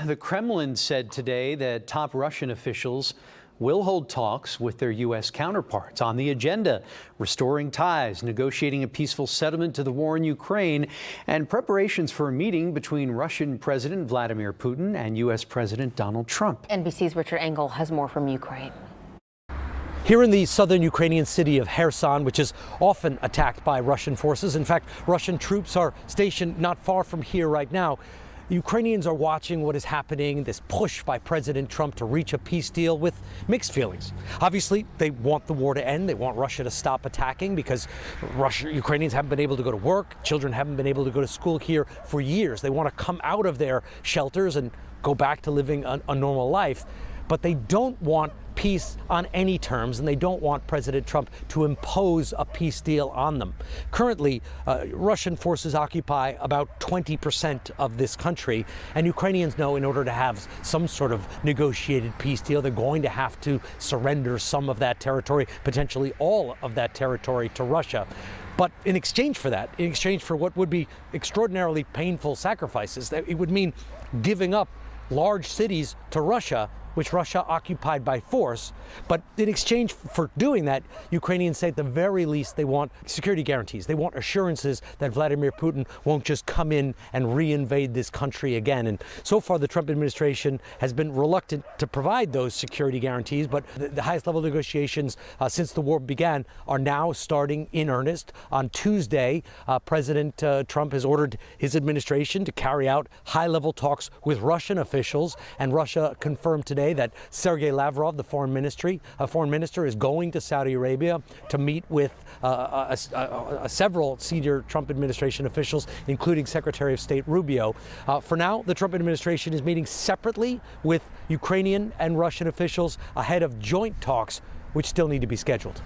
The Kremlin said today that top Russian officials will hold talks with their U.S. counterparts. On the agenda, restoring ties, negotiating a peaceful settlement to the war in Ukraine, and preparations for a meeting between Russian President Vladimir Putin and U.S. President Donald Trump. NBC's Richard Engel has more from Ukraine. Here in the southern Ukrainian city of Kherson, which is often attacked by Russian forces. In fact, Russian troops are stationed not far from here right now. Ukrainians are watching what is happening, this push by President Trump to reach a peace deal, with mixed feelings. Obviously, they want the war to end. They want Russia to stop attacking because Ukrainians haven't been able to go to work. Children haven't been able to go to school here for years. They want to come out of their shelters and go back to living a normal life. But they don't want peace on any terms, and they don't want President Trump to impose a peace deal on them. Currently, Russian forces occupy about 20% of this country, and Ukrainians know in order to have some sort of negotiated peace deal, they're going to have to surrender some of that territory, potentially all of that territory, to Russia. But in exchange for that, in exchange for what would be extraordinarily painful sacrifices, it would mean giving up large cities to Russia, which Russia occupied by force. But in exchange for doing that, Ukrainians say at the very least they want security guarantees. They want assurances that Vladimir Putin won't just come in and reinvade this country again. And so far, the Trump administration has been reluctant to provide those security guarantees. But the highest level negotiations since the war began are now starting in earnest. On Tuesday, President Trump has ordered his administration to carry out high-level talks with Russian officials, and Russia confirmed today that Sergei Lavrov, the foreign minister, is going to Saudi Arabia to meet with several senior Trump administration officials, including Secretary of State Rubio. For now, the Trump administration is meeting separately with Ukrainian and Russian officials ahead of joint talks, which still need to be scheduled.